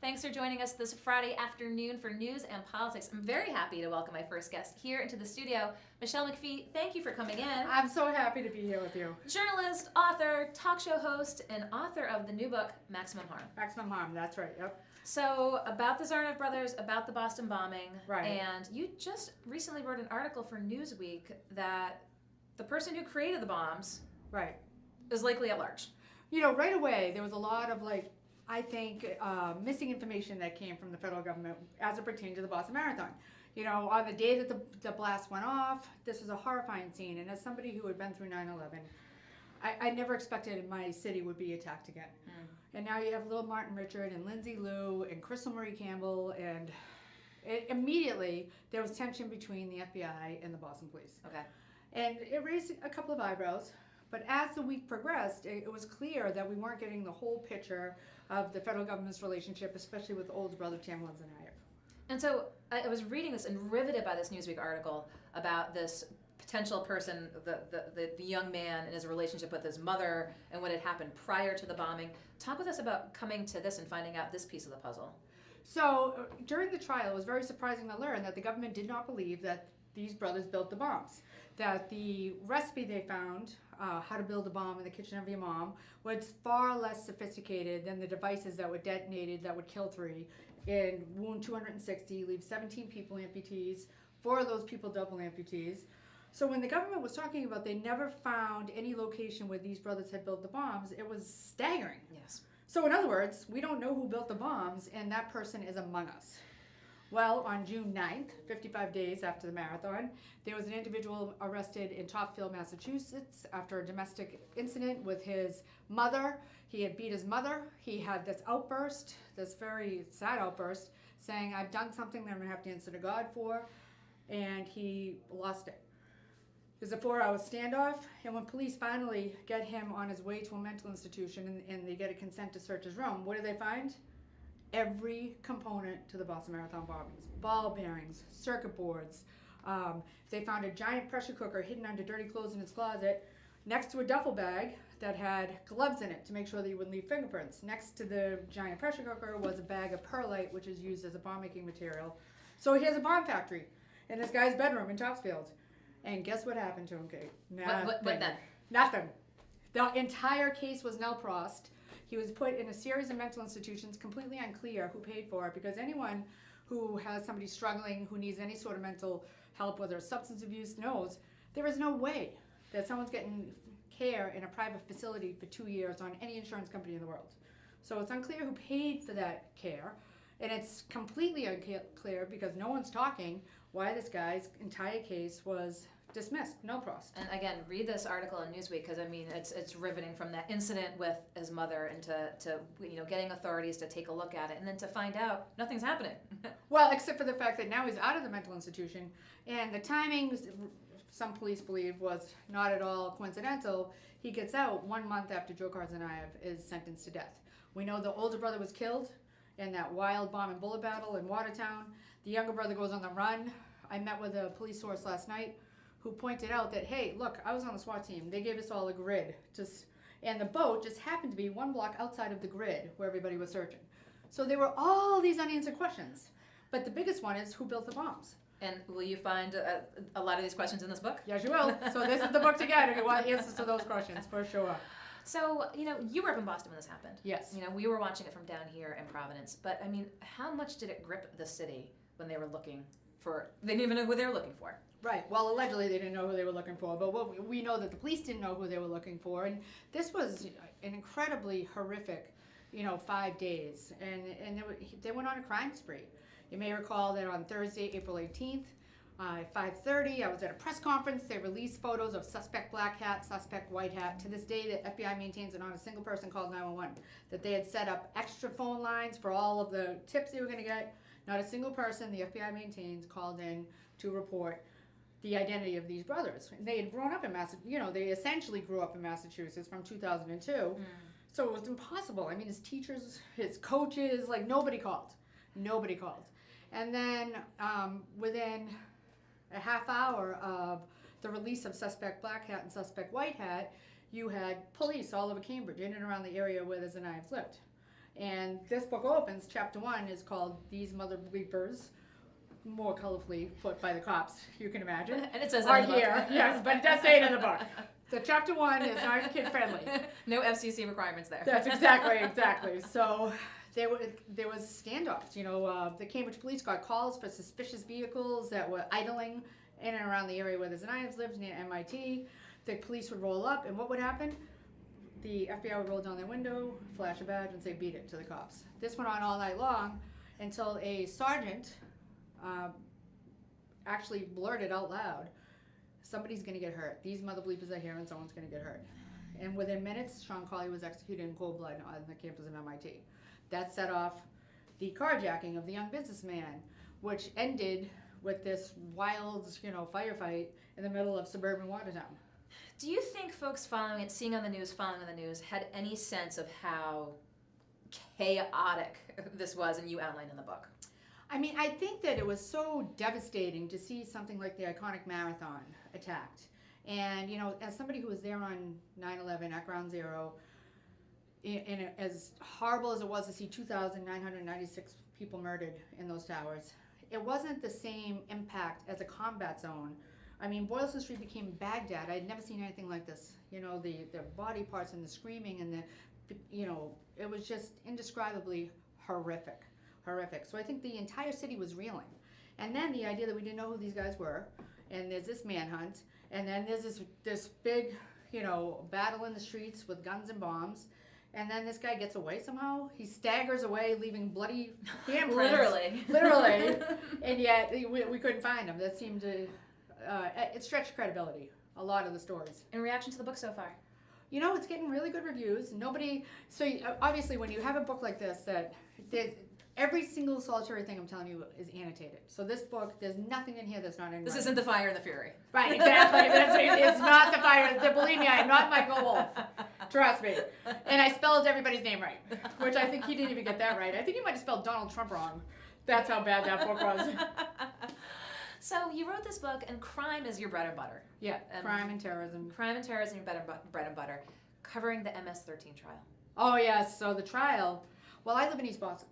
Thanks for joining us this Friday afternoon for news and politics. I'm very happy to welcome my first guest here into the studio, Michele McPhee. Thank you for coming in. I'm so happy to be here with you. Journalist, author, talk show host, and author of the new book, Maximum Harm. Maximum Harm, that's right, yep. So, about the Tsarnaev brothers, about the Boston bombing, right. And you just recently wrote an article for Newsweek that the person who created the bombs right. is likely at large. You know, right away, there was a lot of, I think, missing information that came from the federal government as it pertained to the Boston Marathon. You know, on the day that the blast went off, this was a horrifying scene. And as somebody who had been through 9/11, I never expected my city would be attacked again. And now you have little Martin Richard and Lindsay Lou and Crystal Marie Campbell, and immediately there was tension between the FBI and the Boston police. Okay. And it raised a couple of eyebrows. But as the week progressed, it was clear that we weren't getting the whole picture of the federal government's relationship, especially with older brother Tamlin Tsarnaev. And so I was reading this and riveted by this Newsweek article about this potential person, the young man and his relationship with his mother and what had happened prior to the bombing. Talk with us about coming to this and finding out this piece of the puzzle. So during the trial, it was very surprising to learn that the government did not believe that these brothers built the bombs. That the recipe they found, how to build a bomb in the kitchen of your mom, was far less sophisticated than the devices that were detonated that would kill 3 and wound 260, leave 17 people amputees, 4 of those people double amputees. So when the government was talking about they never found any location where these brothers had built the bombs, it was staggering. Yes. So in other words, we don't know who built the bombs, and that person is among us. Well, on June 9th, 55 days after the marathon, there was an individual arrested in Topsfield, Massachusetts after a domestic incident with his mother. He had beat his mother. He had this outburst, this very sad outburst, saying, "I've done something that I'm going to have to answer to God for," and he lost it. There's a 4-hour standoff, and when police finally get him on his way to a mental institution and they get a consent to search his room, what do they find? Every component to the Boston Marathon bombings. Ball bearings, circuit boards. They found a giant pressure cooker hidden under dirty clothes in his closet next to a duffel bag that had gloves in it to make sure that you wouldn't leave fingerprints. Next to the giant pressure cooker was a bag of perlite, which is used as a bomb-making material. So he has a bomb factory in this guy's bedroom in Topsfield. And guess what happened to him, Kate? What then? Nothing. The entire case was nil prost. He was put in a series of mental institutions, completely unclear who paid for it, because anyone who has somebody struggling, who needs any sort of mental help, whether it's substance abuse, knows there is no way that someone's getting care in a private facility for 2 years on any insurance company in the world. So it's unclear who paid for that care, and it's completely unclear because no one's talking why this guy's entire case was dismissed, no prost. And again, read this article in Newsweek because I mean it's riveting from that incident with his mother and to getting authorities to take a look at it and then to find out nothing's happening. Well, except for the fact that now he's out of the mental institution, and the timing, some police believe, was not at all coincidental. He gets out 1 month after Joe Tsarnaev is sentenced to death. We know the older brother was killed in that wild bomb and bullet battle in Watertown. The younger brother goes on the run. I met with a police source last night who pointed out that, hey, look, I was on the SWAT team. They gave us all a grid. And the boat just happened to be 1 block outside of the grid where everybody was searching. So there were all these unanswered questions. But the biggest one is who built the bombs? And will you find a lot of these questions in this book? Yes, you will. So this is the book to get if you want answers to those questions, for sure. So, you were up in Boston when this happened. Yes. We were watching it from down here in Providence. But, I mean, how much did it grip the city when they were looking for, they didn't even know who they were looking for? Right. Well, allegedly they didn't know who they were looking for, but we know that the police didn't know who they were looking for. And this was an incredibly horrific, 5 days. And they went on a crime spree. You may recall that on Thursday, April 18th, at 5:30, I was at a press conference. They released photos of suspect black hat, suspect white hat. To this day, the FBI maintains that not a single person called 911. That they had set up extra phone lines for all of the tips they were going to get. Not a single person, the FBI maintains, called in to report the identity of these brothers. And they had grown up in Massachusetts. They essentially grew up in Massachusetts from 2002. So it was impossible. I mean, his teachers, his coaches, nobody called. Nobody called. And then within a half hour of the release of suspect black hat and suspect white hat, you had police all over Cambridge, in and around the area where the Tsarnaevs lived. And this book opens, chapter 1 is called These Mother Bleepers, more colorfully put by the cops, you can imagine. And it says Are that in the here, book. yes, but it does say it in the book. So chapter 1 is not kid friendly. No FCC requirements there. That's exactly. So there was standoffs. The Cambridge police got calls for suspicious vehicles that were idling in and around the area where the Zanias lived near MIT. The police would roll up, and what would happen? The FBI would roll down their window, flash a badge, and say, beat it to the cops. This went on all night long until a sergeant actually blurted out loud, somebody's going to get hurt. These mother bleepers are here and someone's going to get hurt. And within minutes, Sean Colley was executed in cold blood on the campus of MIT. That set off the carjacking of the young businessman, which ended with this wild, firefight in the middle of suburban Watertown. Do you think folks following the news, had any sense of how chaotic this was, and you outlined in the book? I mean, I think that it was so devastating to see something like the iconic marathon attacked. And, as somebody who was there on 9/11 at Ground Zero, and as horrible as it was to see 2,996 people murdered in those towers, it wasn't the same impact as a combat zone. I mean, Boylston Street became Baghdad. I had never seen anything like this. The body parts and the screaming and it was just indescribably horrific. So I think the entire city was reeling. And then the idea that we didn't know who these guys were, and there's this manhunt, and then there's this big, battle in the streets with guns and bombs, and then this guy gets away somehow. He staggers away, leaving bloody handprints. Literally. And yet we couldn't find him. That seemed to, it stretched credibility, a lot of the stories. In reaction to the book so far? It's getting really good reviews. Obviously when you have a book like this every single solitary thing I'm telling you is annotated. So this book, there's nothing in here that's not in. This isn't The Fire and the Fury. Right, exactly. It's not The Fire. Believe me, I am not Michael Wolff. Trust me. And I spelled everybody's name right, which I think he didn't even get that right. I think he might have spelled Donald Trump wrong. That's how bad that book was. So you wrote this book, and crime is your bread and butter. Yeah, crime and terrorism. Crime and terrorism, your bread and butter, covering the MS13 trial. Oh, yes. So the trial, well, I live in East Boston.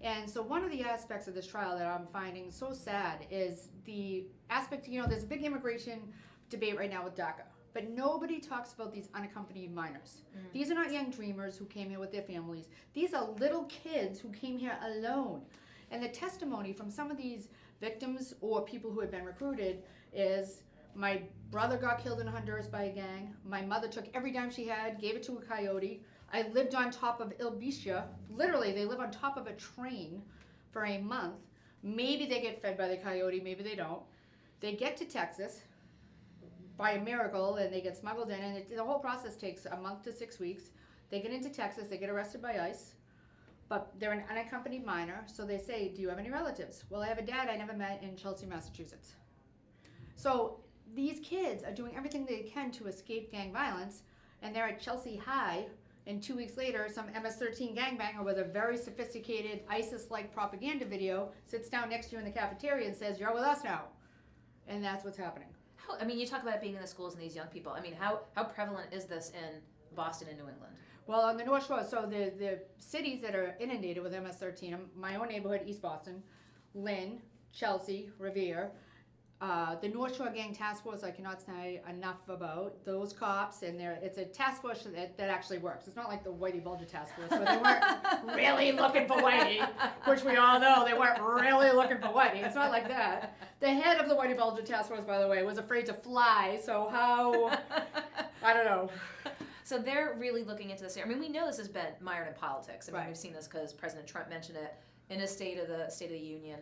And so one of the aspects of this trial that I'm finding so sad is the aspect, there's a big immigration debate right now with DACA, but nobody talks about these unaccompanied minors. Mm-hmm. These are not young dreamers who came here with their families. These are little kids who came here alone. And the testimony from some of these victims or people who had been recruited is, my brother got killed in Honduras by a gang. My mother took every dime she had, gave it to a coyote. I lived on top of Il Bisha. Literally, they live on top of a train for a month. Maybe they get fed by the coyote, maybe they don't. They get to Texas by a miracle, and they get smuggled in, and the whole process takes a month to 6 weeks. They get into Texas, they get arrested by ICE, but they're an unaccompanied minor, so they say, do you have any relatives? Well, I have a dad I never met in Chelsea, Massachusetts. So these kids are doing everything they can to escape gang violence, and they're at Chelsea High, and 2 weeks later, some MS-13 gangbanger with a very sophisticated ISIS-like propaganda video sits down next to you in the cafeteria and says, you're with us now. And that's what's happening. You talk about being in the schools and these young people. How prevalent is this in Boston and New England? Well, on the North Shore, so the cities that are inundated with MS-13, my own neighborhood, East Boston, Lynn, Chelsea, Revere, the North Shore Gang Task Force, I cannot say enough about those cops, and it's a task force that actually works. It's not like the Whitey Bulger Task Force, where they weren't really looking for Whitey, which we all know they weren't really looking for Whitey. It's not like that. The head of the Whitey Bulger Task Force, by the way, was afraid to fly, so how, I don't know. So they're really looking into this here. We know this has been mired in politics. Right. We've seen this because President Trump mentioned it in his State of the Union.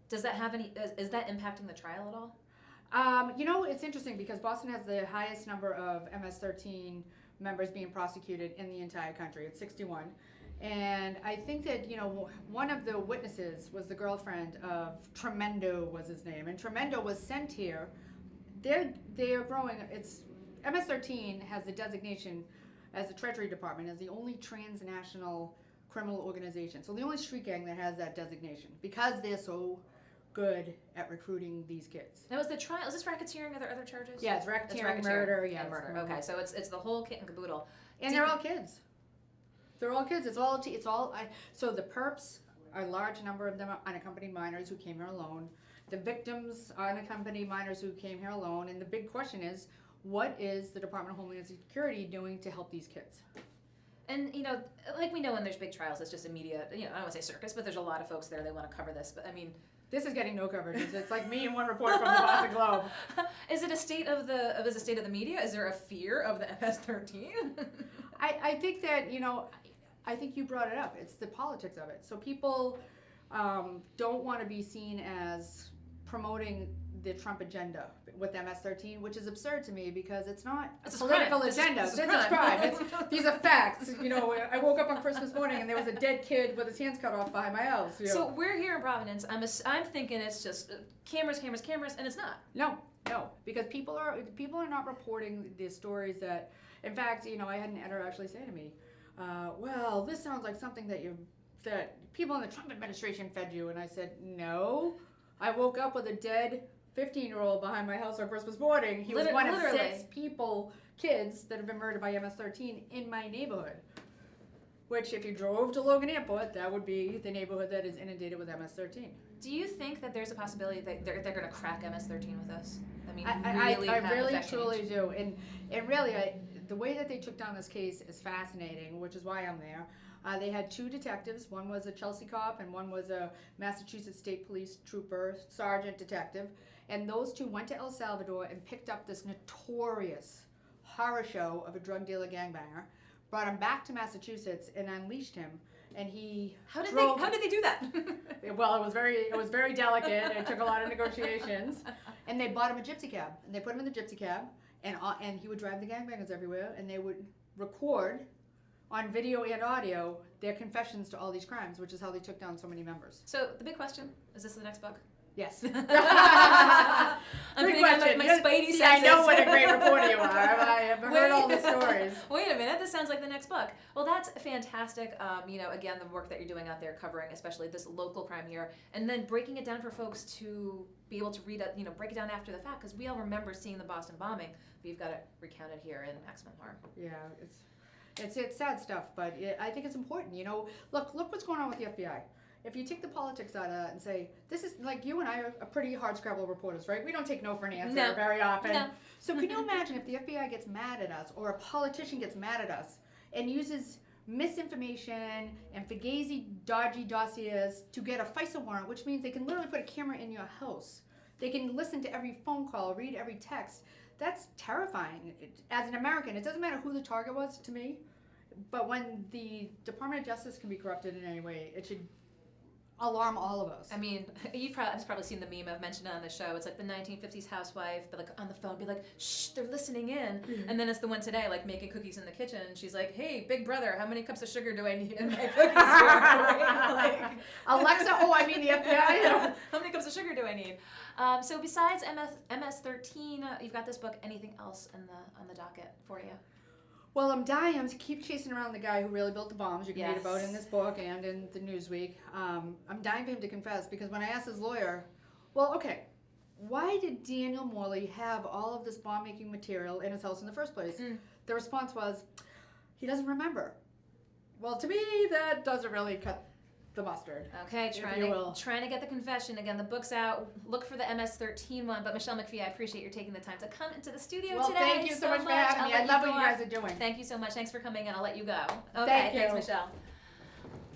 Does that have is that impacting the trial at all? It's interesting because Boston has the highest number of MS-13 members being prosecuted in the entire country. It's 61. And I think that, one of the witnesses was the girlfriend of Tremendo was his name. And Tremendo was sent here. They're growing, MS-13 has the designation as the Treasury Department as the only transnational criminal organization. So the only street gang that has that designation because they're so good at recruiting these kids. Now, is the trial, is this racketeering, other charges? Yeah, it's racketeering, murder, yeah. And murder, okay. So it's the whole kit and caboodle. And they're all kids. They're all kids. So the perps, a large number of them are unaccompanied minors who came here alone. The victims are unaccompanied minors who came here alone. And the big question is, what is the Department of Homeland Security doing to help these kids? And, you know, like we know when there's big trials, it's just a media, you know, I don't want to say circus, but there's a lot of folks there, they want to cover this. But, I mean... This is getting no coverage. It's like me and one report from the Boston Globe. Is it a state of the media? Is there a fear of the MS-13? I think that, you know, I think you brought it up. It's the politics of it. So people don't want to be seen as promoting the Trump agenda with MS-13, which is absurd to me because it's not a political agenda. It's a crime. These are facts. You know, I woke up on Christmas morning and there was a dead kid with his hands cut off behind my house. You know. So we're here in Providence. I'm thinking it's just cameras, and it's not. No, because people are not reporting the stories that. In fact, you know, I had an editor actually say to me, "Well, this sounds like something that people in the Trump administration fed you," and I said, "No, I woke up with a dead 15-year-old behind my house on Christmas morning. He was one of 6 kids that have been murdered by MS-13 in my neighborhood. Which, if you drove to Logan Airport, that would be the neighborhood that is inundated with MS-13. Do you think that there's a possibility that they're going to crack MS-13 with us? I mean, I really truly do. And really, the way that they took down this case is fascinating, which is why I'm there. They had 2 detectives. One was a Chelsea cop and one was a Massachusetts State Police trooper, sergeant detective. And those 2 went to El Salvador and picked up this notorious horror show of a drug dealer gangbanger, brought him back to Massachusetts and unleashed him. And he How did they do that? Well, it was very delicate. It took a lot of negotiations. And they bought him a gypsy cab. And they put him in the gypsy cab and he would drive the gangbangers everywhere and they would record on video and audio their confessions to all these crimes, which is how they took down so many members. So the big question, is this the next book? Yes. I'm Great question. My spidey senses. I know what a great reporter you are. I have heard all the stories. Wait a minute, this sounds like the next book. Well, that's fantastic. You know, again, the work that you're doing out there covering especially this local crime here, and then breaking it down for folks to be able to read it, you know, break it down after the fact, because we all remember seeing the Boston bombing, but you've got it recounted here in Maximum Harm. Yeah, it's sad stuff, but I think it's important. You know, look what's going on with the FBI. If you take the politics out of that and say, this is like you and I are pretty hard scrabble reporters, right? We don't take no for an answer very often. No. So can you imagine if the FBI gets mad at us or a politician gets mad at us and uses misinformation and fugazi, dodgy dossiers to get a FISA warrant, which means they can literally put a camera in your house. They can listen to every phone call, read every text. That's terrifying. As an American, it doesn't matter who the target was to me, but when the Department of Justice can be corrupted in any way, it should alarm all of us. I mean, you've probably seen the meme I've mentioned on the show. It's like the 1950s housewife, but like on the phone, be like, "Shh, they're listening in." And then it's the one today, like making cookies in the kitchen. And she's like, "Hey, big brother, how many cups of sugar do I need in my cookies here?" Right? Like, Alexa, I mean the FBI. How many cups of sugar do I need? So besides MS-13, you've got this book. Anything else on the docket for you? Well, I'm dying to keep chasing around the guy who really built the bombs you can read about in this book and in the Newsweek. I'm dying for him to confess because when I asked his lawyer, well, okay, why did Daniel Morley have all of this bomb-making material in his house in the first place? The response was, he doesn't remember. Well, to me, that doesn't really cut the mustard. Okay, trying to get the confession. Again, the book's out. Look for the MS-13 one. But Michele McPhee, I appreciate you taking the time to come into the studio today. Thank you so much for having me. I love what you guys are doing. Thank you so much. Thanks for coming in. I'll let you go. Okay, thank you. Thanks, Michele.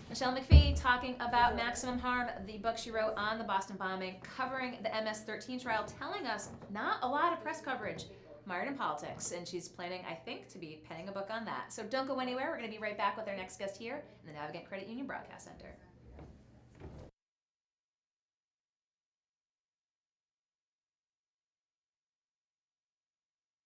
Michele McPhee talking about Maximum Harm, the book she wrote on the Boston bombing, covering the MS-13 trial, telling us not a lot of press coverage mired in politics, and she's planning, I think, to be penning a book on that. So don't go anywhere. We're going to be right back with our next guest here in the Navigant Credit Union Broadcast Center.